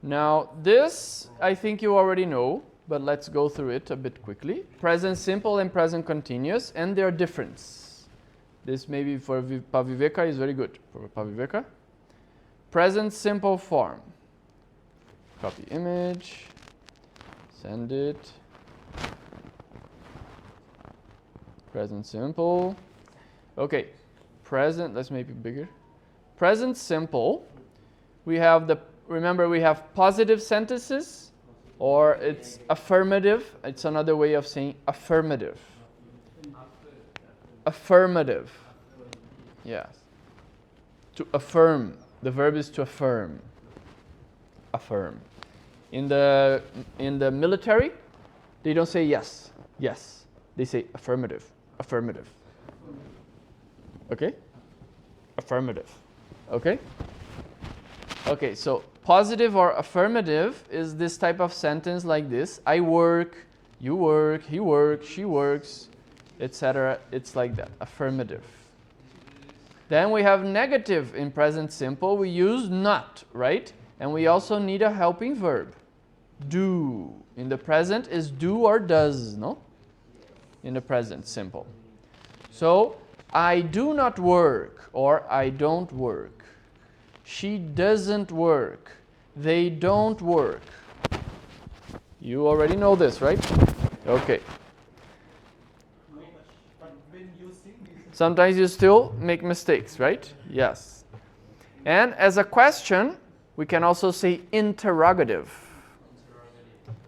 Now this, I think you already know, but let's go through it a bit quickly. Present simple and present continuous, and their difference. This maybe for Paviveka is very good. For Paviveka. Present simple form. Copy image. Send it. Present simple. Okay. Present, let's make it bigger. Present simple. We have the, remember we have positive sentences, or it's affirmative. It's another way of saying affirmative. Affirmative. Yes. To affirm. The verb is to affirm. Affirm. In the military, they don't say yes. Yes. They say affirmative. Affirmative. Okay? Affirmative. Okay? Okay, so positive or affirmative is this type of sentence like this. I work, you work, he works, she works, etc. It's like that. Affirmative. Then we have negative in present simple. We use not, right? And we also need a helping verb. Do. In the present is do or does, no? In the present simple. So, I do not work or I don't work. She doesn't work. They don't work. You already know this, right? Okay. Sometimes you still make mistakes, right? Yes. And as a question, we can also say interrogative.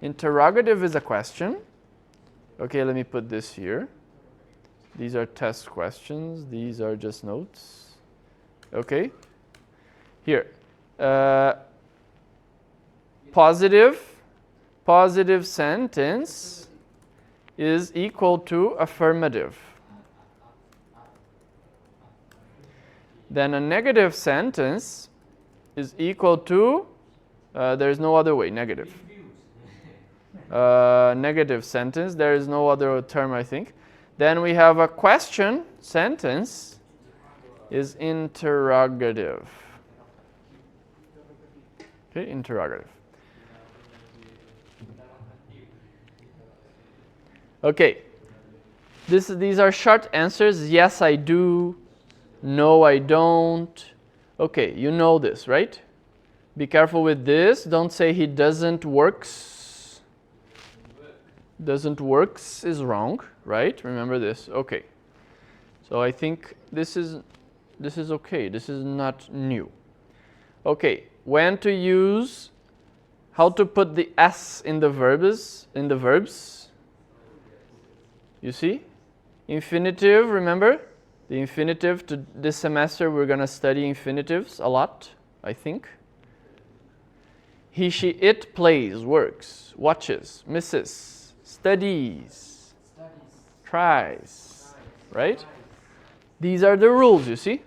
Interrogative is a question. Okay, let me put this here. These are test questions. These are just notes. Okay. Here. Positive sentence is equal to affirmative. Then a negative sentence is equal to, there's no other way, negative. Negative sentence, there is no other term, I think. Then we have a question sentence is interrogative. Okay, interrogative. Okay, these are short answers. Yes, I do. No, I don't. Okay, you know this, right? Be careful with this. Don't say he doesn't works. Doesn't works is wrong, right? Remember this. Okay. So I think this is okay. This is not new. Okay, when to use, how to put the s in the verbs, You see? Infinitive, remember? The infinitive, this semester we're going to study infinitives a lot, I think. He, she, it plays, works, watches, misses, studies, tries, right? These are the rules, you see?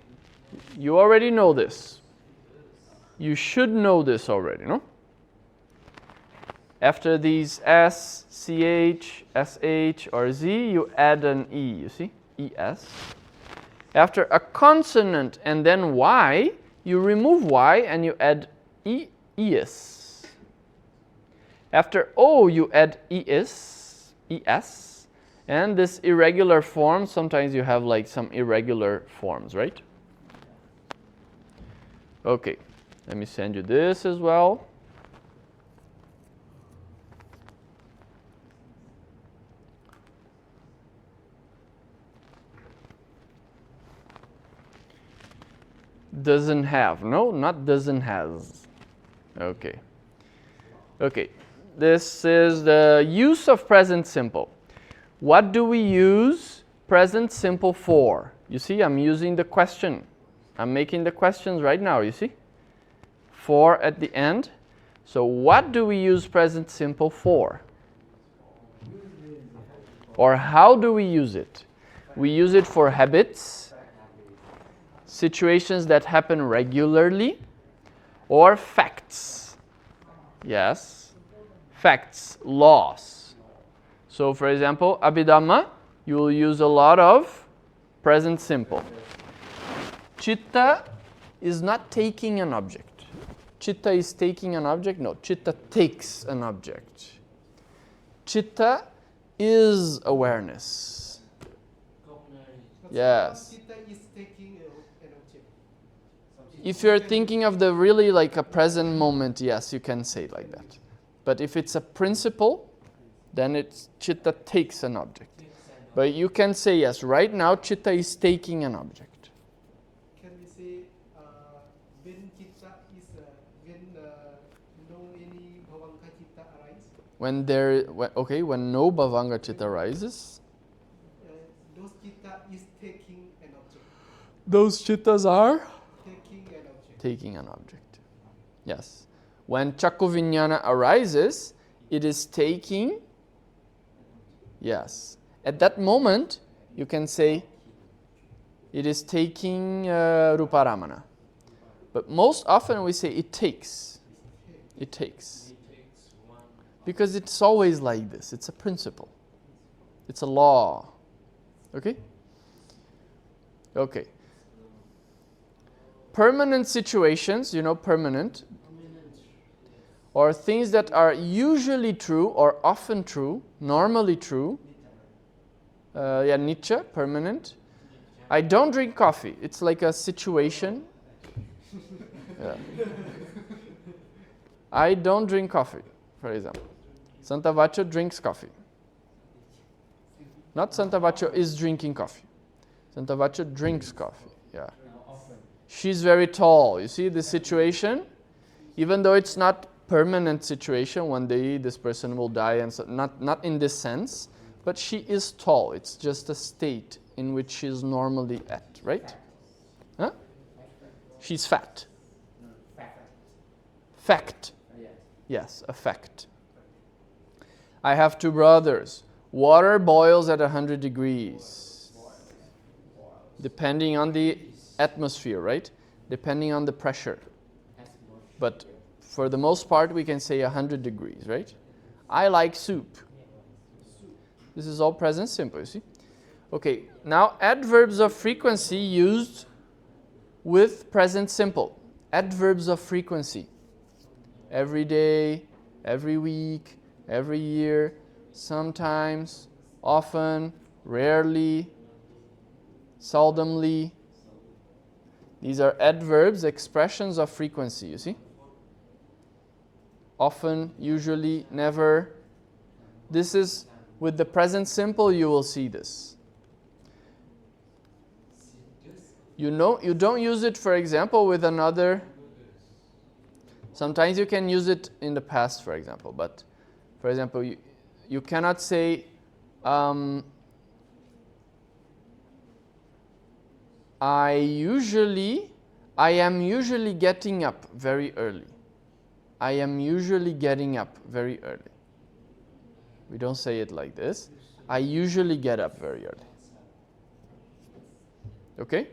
You already know this. You should know this already, no? After these S, CH, SH, or Z, you add an E, you see? ES. After a consonant and then Y, you remove Y and you add ES. After O, you add ES. And this irregular form, sometimes you have like some irregular forms, right? Okay, let me send you this as well. Doesn't have. No, not doesn't has. Okay. Okay. This is the use of present simple. What do we use present simple for? You see, I'm using the question. I'm making the questions right now, you see? For at the end. So what do we use present simple for? Or how do we use it? We use it for habits, situations that happen regularly, or facts. Yes, facts, laws. So for example, Abhidhamma, you will use a lot of present simple. Chitta is not taking an object. Chitta is taking an object? No, chitta takes an object. Chitta is awareness. Yes. Chitta is taking an object. If you're thinking of the really like a present moment, yes, you can say it like that. But if it's a principle, then it's chitta takes an object. But you can say, yes, right now chitta is taking an object. Can we say when chitta is when no any bhavanga chitta arises? When no bhavanga chitta arises, Those chitta is taking an object. those chittas are Taking an object. taking an object. Yes. When chakku vijnana arises, it is taking. Yes. At that moment, you can say it is taking ruparamana. But most often we say it takes. It takes. Because it's always like this. It's a principle. It's a law. Okay? Okay. Permanent situations, permanent, or things that are usually true or often true, normally true. Nitya, permanent. I don't drink coffee. It's like a situation. Yeah. I don't drink coffee, for example. Santa Vacho drinks coffee. Not Santa Vacho is drinking coffee. Santa Vacho drinks coffee. Yeah. She's very tall. You see the situation? Even though it's not permanent situation, one day this person will die, and so not in this sense, but she is tall. It's just a state in which she's normally at, right? Huh? She's fat. Fact. Yes, a fact. I have two brothers. Water boils at 100 degrees. Depending on the atmosphere, right? Depending on the pressure. But for the most part, we can say 100 degrees, right? I like soup. This is all present simple, you see? Okay, now adverbs of frequency used with present simple. Adverbs of frequency. Every day, every week, every year, sometimes, often, rarely, seldomly. These are adverbs, expressions of frequency, you see? Often, usually, never. This is, with the present simple, you will see this. You don't use it, for example, with another. Sometimes you can use it in the past, for example. But, for example, you cannot say, I am usually getting up very early. I am usually getting up very early. We don't say it like this. I usually get up very early. Okay?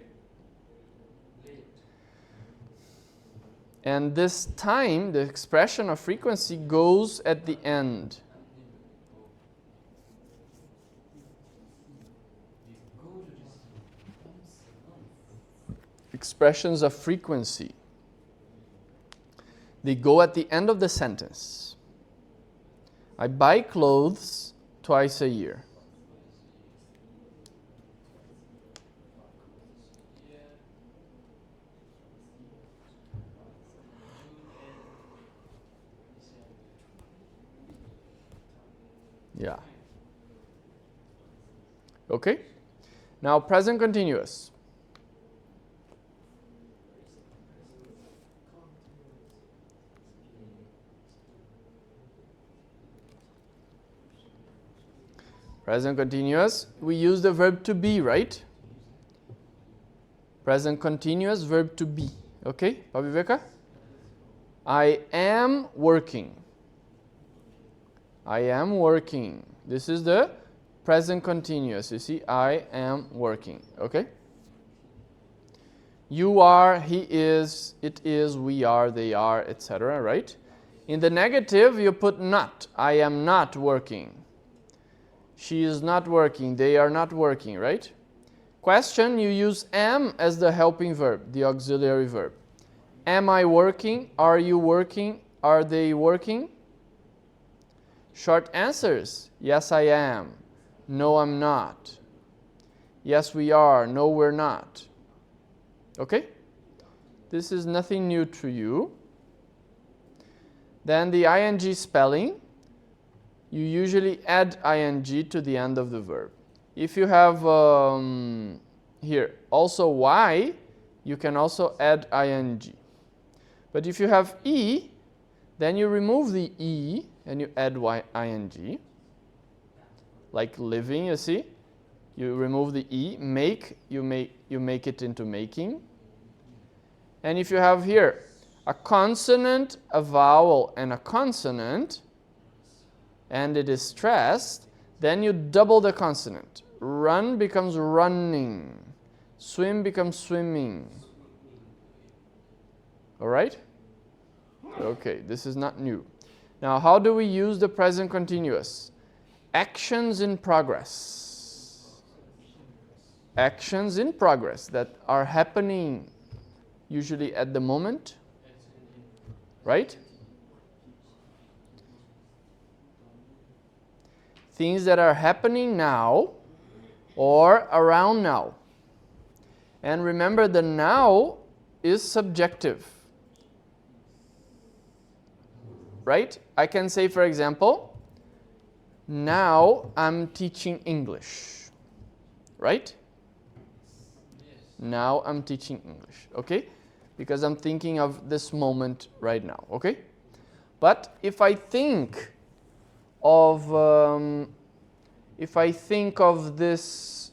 And this time, the expression of frequency goes at the end. Expressions of frequency. They go at the end of the sentence. I buy clothes twice a year. Yeah. Okay? Now, present continuous. Present continuous, we use the verb to be, right? Present continuous, verb to be. Okay, Paviveka? I am working. I am working. This is the present continuous. You see, I am working. Okay? You are, he is, it is, we are, they are, etc. Right? In the negative, you put not. I am not working. She is not working. They are not working. Right? Question, you use am as the helping verb, the auxiliary verb. Am I working? Are you working? Are they working? Short answers. Yes, I am. No, I'm not. Yes, we are. No, we're not. Okay? This is nothing new to you. Then the ing spelling. You usually add ing to the end of the verb. If you have here also y, you can also add ing. But if you have e, then you remove the e and you add ing. Like living, you see? You remove the e. Make, you make it into making. And if you have here a consonant, a vowel, and a consonant, and it is stressed, then you double the consonant. Run becomes running. Swim becomes swimming. All right? Okay, this is not new. Now, how do we use the present continuous? Actions in progress. Actions in progress that are happening usually at the moment. Right? Things that are happening now or around now. And remember, the now is subjective. Right? I can say, for example, now I'm teaching English. Right? Yes. Now I'm teaching English. Okay? Because I'm thinking of this moment right now. Okay? But if I think of this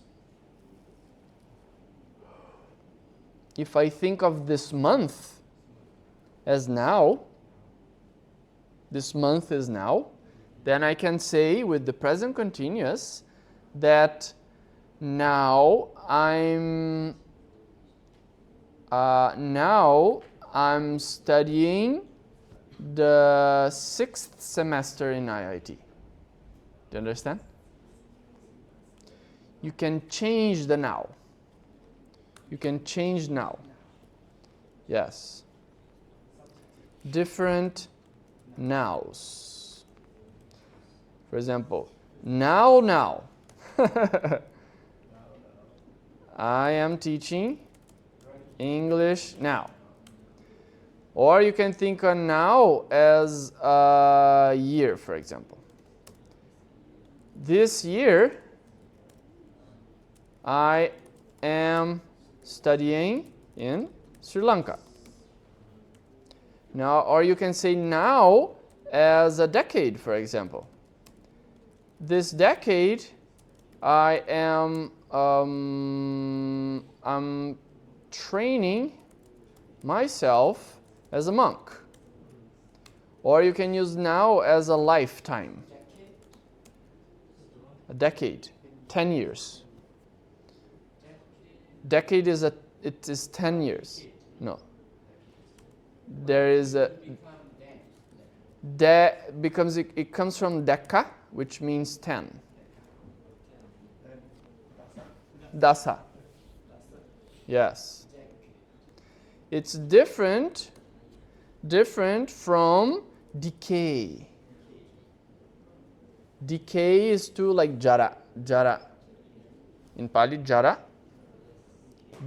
month as now, this month is now, then I can say with the present continuous that now I'm studying the 6th semester in IIT. Do you understand? You can change the now. You can change now. Yes. Different nows. For example, now. I am teaching English now. Or you can think of now as a year, for example. This year, I am studying in Sri Lanka. Now, or you can say now as a decade, for example. This decade, I am I'm training myself as a monk. Or you can use now as a lifetime. A decade, 10 years. Decade is it is 10 years. No. There is a becomes it comes from deka, which means 10. Dasa. Yes. It's different from decay. Decay is to like jara. In Pali, jara,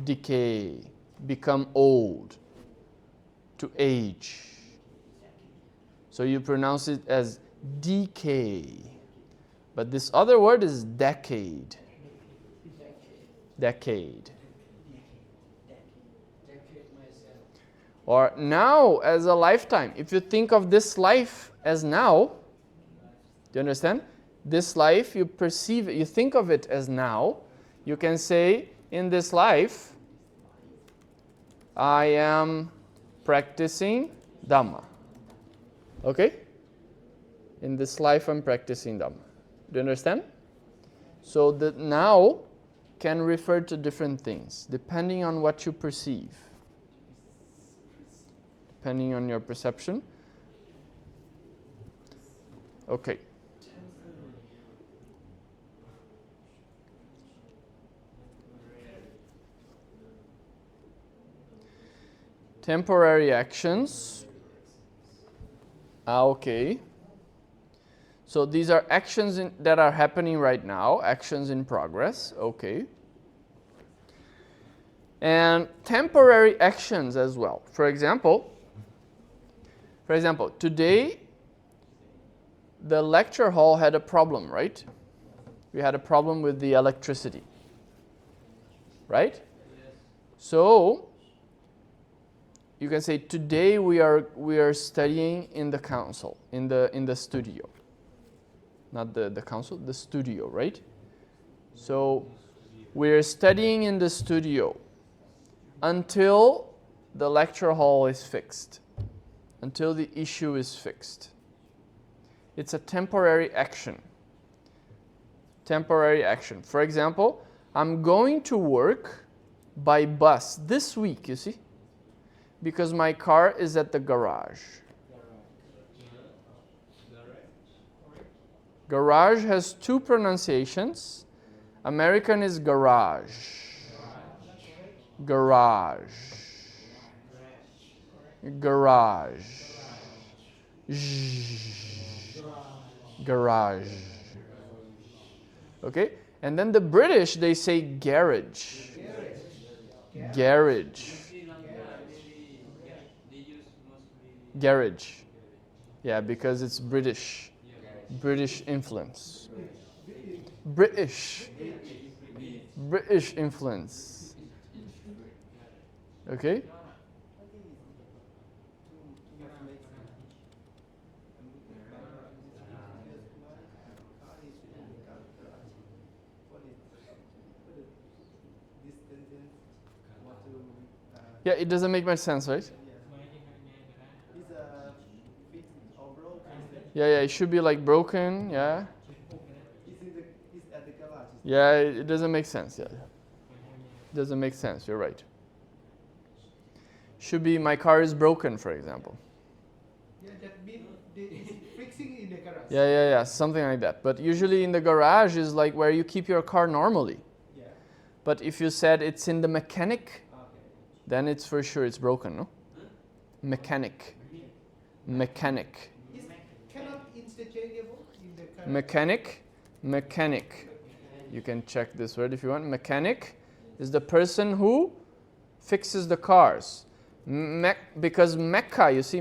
decay, become old, to age. So you pronounce it as decay. But this other word is decade. Decade. Or now as a lifetime. If you think of this life as now, do you understand? This life, you perceive it, you think of it as now. You can say, in this life, I am practicing Dhamma. Okay? In this life, I'm practicing Dhamma. Do you understand? So the now can refer to different things, depending on what you perceive. Depending on your perception. Okay. Temporary actions. Okay. So these are actions that are happening right now, actions in progress. Okay. And temporary actions as well. For example, today the lecture hall had a problem, right? We had a problem with the electricity, right? Yes. So you can say today we are studying in the council, in the studio. Not the council, the studio, right? So we're studying in the studio until the lecture hall is fixed, until the issue is fixed. It's a temporary action. Temporary action. For example, I'm going to work by bus this week, you see, because my car is at the garage. Garage has two pronunciations. American is garage. Garage. Garage. Garage. Okay? And then the British, they say garage. Garage. Garage. Yeah, because it's British. British influence. British. British influence. Okay? Yeah, it doesn't make much sense, right? Yeah, it should be like broken, yeah. Yeah, it doesn't make sense, yeah. It doesn't make sense, you're right. Should be my car is broken, for example. Yeah, that means it's fixing in the garage. Yeah, something like that. But usually in the garage is like where you keep your car normally. Yeah. But if you said it's in the mechanic, Okay. then it's for sure it's broken, no? Mechanic. Mechanic. Is cannot interchangeable in the garage? Mechanic. You can check this word if you want. Mechanic is the person who fixes the cars. Because Mecca, you see,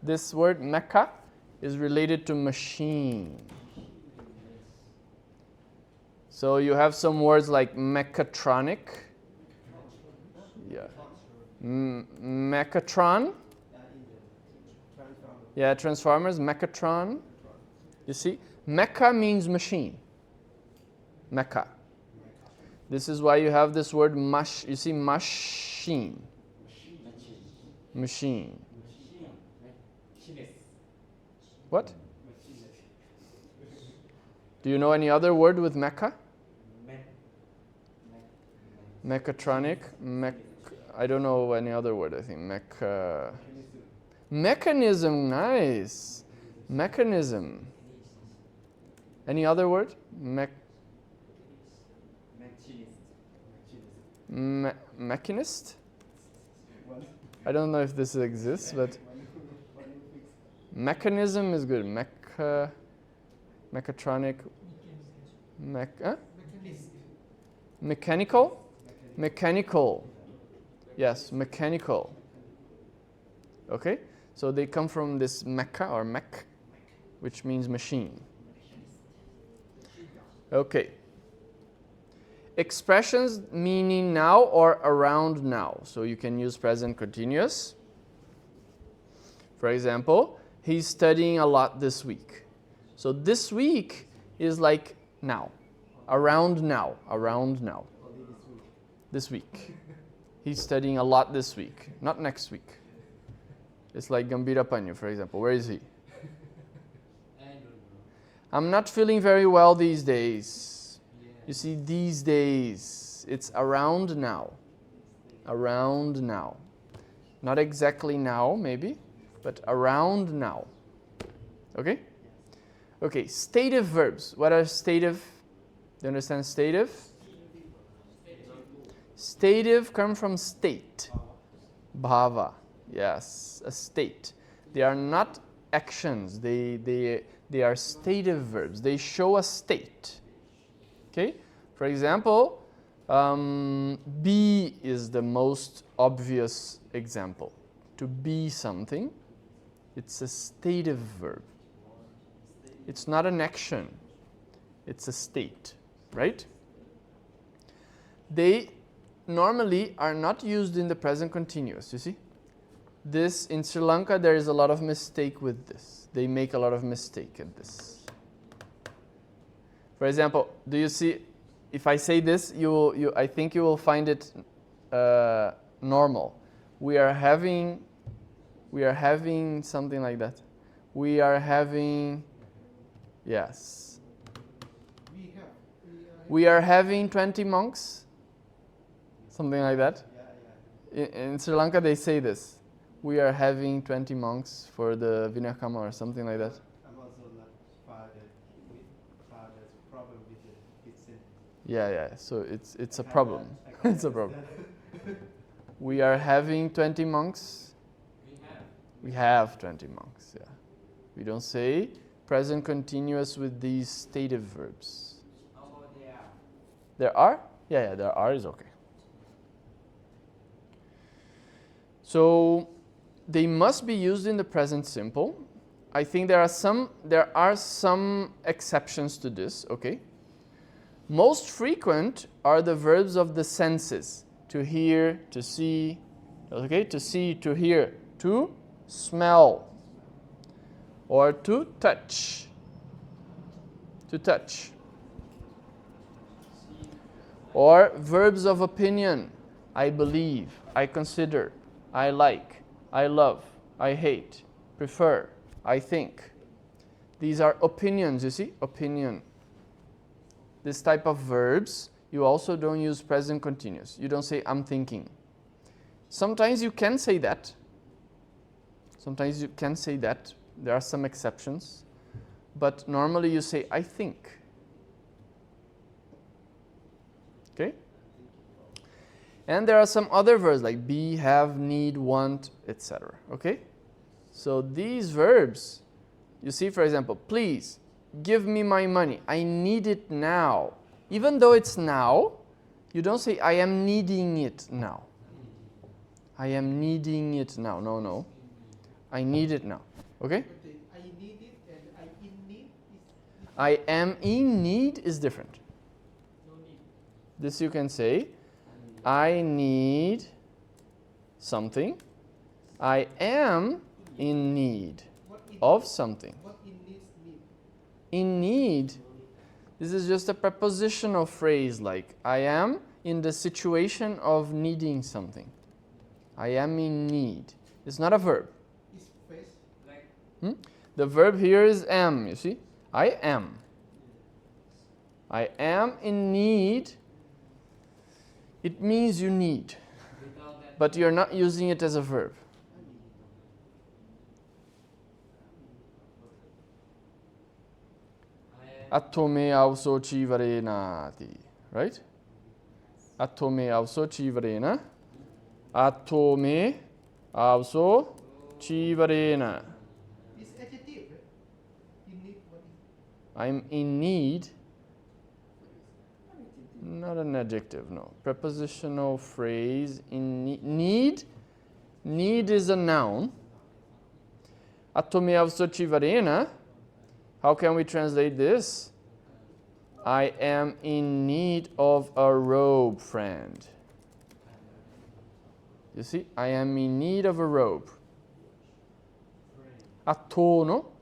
this word Mecca is related to machine. So you have some words like mechatronic. Yeah. Mechatron. Yeah, transformers, mechatron. You see, mecha means machine. Mecha. This is why you have this word you see, machine. Machine. What? Do you know any other word with mecha? Mechatronic. I don't know any other word, I think. Mechanism, nice. Mechanism. Any other word? Mechanist? I don't know if this exists, but mechanism is good. Mechatronic. Mechanical? Mechanical. Yes, mechanical. Okay? So they come from this mecha or mech, which means machine. Okay. Expressions meaning now or around now. So you can use present continuous. For example, he's studying a lot this week. So this week is like now. Around now. Around now. This week. He's studying a lot this week, not next week. It's like Gambira Panyu, for example. Where is he? I'm not feeling very well these days. You see, these days, it's around now. Around now. Not exactly now, maybe, but around now. Okay? Okay, stative verbs. What are stative? Do you understand stative? Stative come from state. Bhava. Yes, a state. They are not actions. They are stative verbs. They show a state. Okay? For example, be is the most obvious example. To be something, it's a stative verb. It's not an action. It's a state, right? They normally are not used in the present continuous, you see? This, in Sri Lanka, there is a lot of mistake with this. They make a lot of mistake at this. For example, do you see, if I say this, I think you will find it normal. We are having something like that. We are having, yes. We are having 20 monks. Something like that. In Sri Lanka, they say this. We are having 20 monks for the Vinayakama or something like that. I'm also not father's problem with the kitchen. Yeah. So it's a problem. It's a problem. We are having 20 monks. We have 20 monks. Yeah. We don't say present continuous with these stative verbs. There are? Yeah. There are is okay. So they must be used in the present simple. I think there are some exceptions to this, okay? Most frequent are the verbs of the senses. To hear, to see, okay? To see, to hear, to smell, or to touch. To touch. Or verbs of opinion. I believe, I consider, I like, I love, I hate, prefer, I think. These are opinions, you see? Opinion. This type of verbs, you also don't use present continuous. You don't say, I'm thinking. Sometimes you can say that. Sometimes you can say that. There are some exceptions. But normally you say, I think. Okay? And there are some other verbs like be, have, need, want, etc. Okay? So these verbs, you see, for example, please give me my money. I need it now. Even though it's now, you don't say I am needing it now. I am needing it now. No. I need it now. Okay? I need it and I in need is I am in need is different. no need. This you can say. I need something. I am in need of something. What in needs need? In need, this is just a prepositional phrase like I am in the situation of needing something. I am in need. It's not a verb. Is face The verb here is am, you see? I am. I am in need. It means you need, but you're not using it as a verb. Attome avso chivarenati, right? Attome avso chivarena. Attome avso chivarena. is adjective. You need what is I'm in need. Not an adjective, no. Prepositional phrase in need. Need is a noun. Attome avso chivarena. How can we translate this? I am in need of a robe, friend. You see, I am in need of a robe. Atto, no?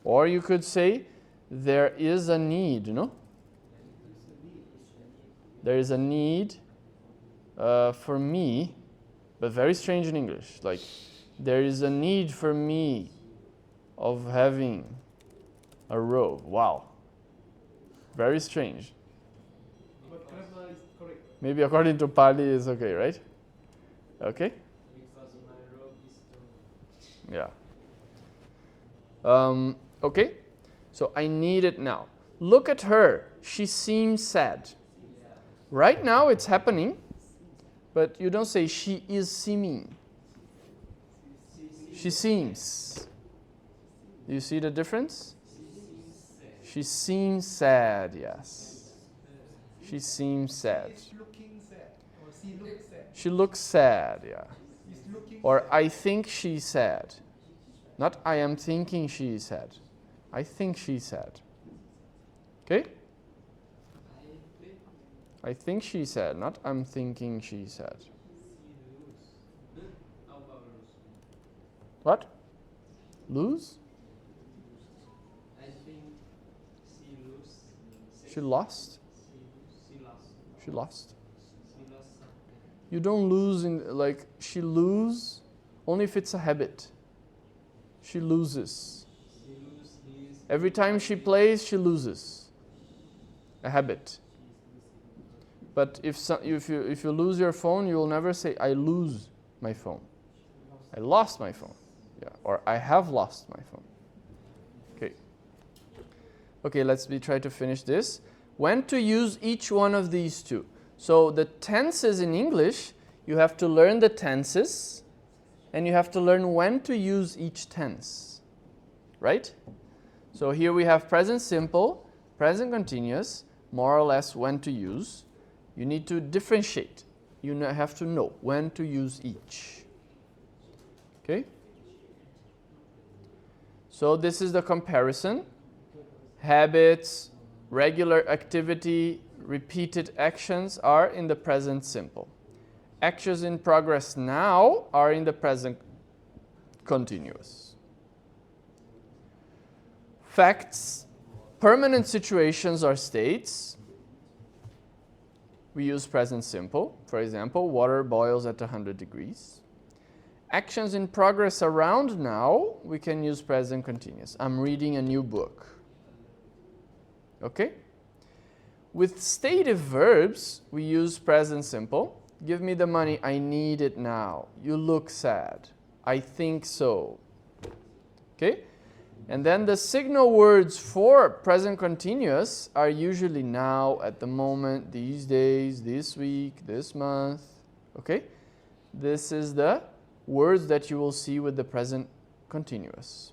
Or you could say, there is a need, no? There is a need for me, but very strange in English. Like, there is a need for me of having a robe. Wow. Very strange. but grammar is correct. Maybe according to Pali is okay, right? Okay? Because my robe is too Yeah. Okay? So I need it now. Look at her. she seems sad. Right now it's happening, but you don't say she is seeming. She seems. You see the difference? She seems sad, yes. She seems sad. Is looking sad or she looks sad? She looks sad, yeah. Is looking Or sad. I think she's sad. Not I am thinking she's sad. I think she's sad. Okay? I think she's sad, not I'm thinking she's sad. What? Lose? I think she lose. She lost? She lost. She lost? She lost something. You don't lose in, like, she lose only if it's a habit. She loses. She lose his. Every time she plays, she loses. A habit. But if you lose your phone, you will never say, I lose my phone. I lost my phone. Yeah. Or I have lost my phone. Okay. Okay, let's try to finish this. When to use each one of these two. So the tenses in English, you have to learn the tenses, and you have to learn when to use each tense. Right? So here we have present simple, present continuous, more or less when to use. You need to differentiate. You have to know when to use each. Okay? So this is the comparison. Habits, regular activity, repeated actions are in the present simple. Actions in progress now are in the present continuous. Facts, permanent situations or states. We use present simple. For example, water boils at 100 degrees. Actions in progress around now, we can use present continuous. I'm reading a new book. Okay? With stative verbs, we use present simple. Give me the money, I need it now. You look sad. I think so. Okay? And then the signal words for present continuous are usually now, at the moment, these days, this week, this month. Okay? This is the words that you will see with the present continuous.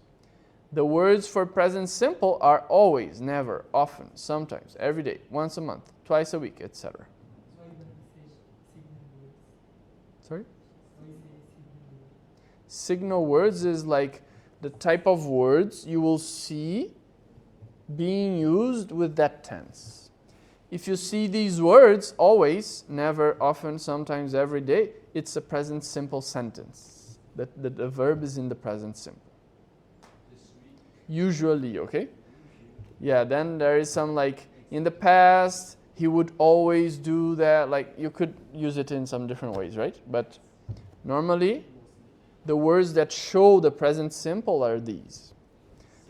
The words for present simple are always, never, often, sometimes, every day, once a month, twice a week, etc. Sorry? Signal words is like the type of words you will see being used with that tense. If you see these words, always, never, often, sometimes, every day, it's a present simple sentence. The verb is in the present simple. Usually, okay? Yeah, then there is some like, in the past, he would always do that. Like, you could use it in some different ways, right? But normally, the words that show the present simple are these.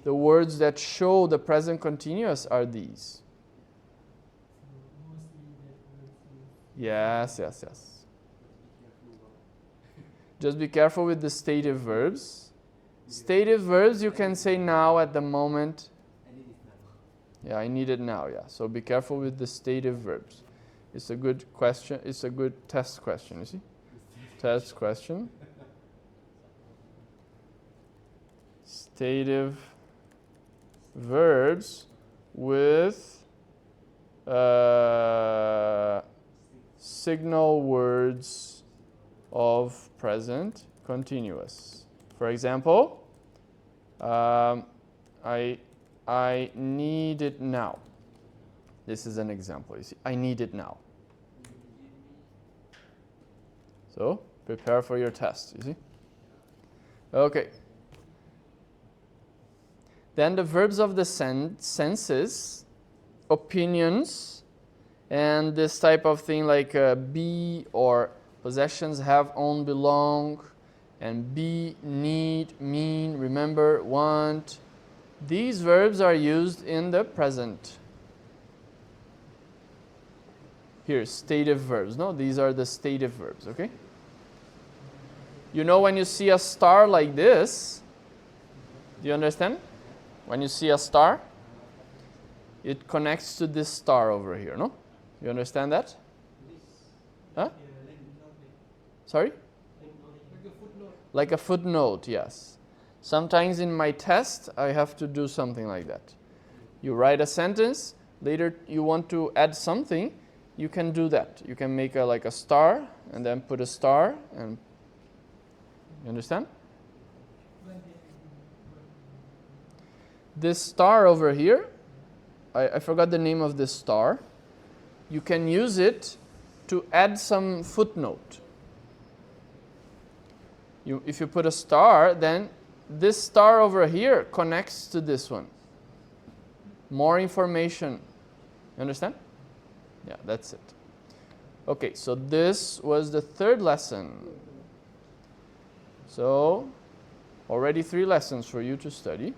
The words that show the present continuous are these. Yes, yes, yes. Just be careful with the stative verbs. Stative verbs you can say now at the moment. Yeah, I need it now, yeah. So be careful with the stative verbs. It's a good question. It's a good test question, you see? Test question. Stative verbs with signal words of present continuous. For example, I need it now. This is an example. You see, I need it now. So prepare for your test. You see. Okay. Then the verbs of the senses, opinions, and this type of thing like be or possessions, have, own, belong, and be, need, mean, remember, want. These verbs are used in the present. Here, stative verbs. No, these are the stative verbs, okay? You know when you see a star like this, do you understand? When you see a star, it connects to this star over here, no? You understand that? Huh? Sorry? Like a footnote. Like a footnote, yes. Sometimes in my test, I have to do something like that. You write a sentence, later you want to add something, you can do that. You can make like a star, and then put a star, and you understand? This star over here, I forgot the name of this star. You can use it to add some footnote. If you put a star, then this star over here connects to this one. More information. You understand? Yeah, that's it. Okay, so this was the third lesson. So, already 3 lessons for you to study.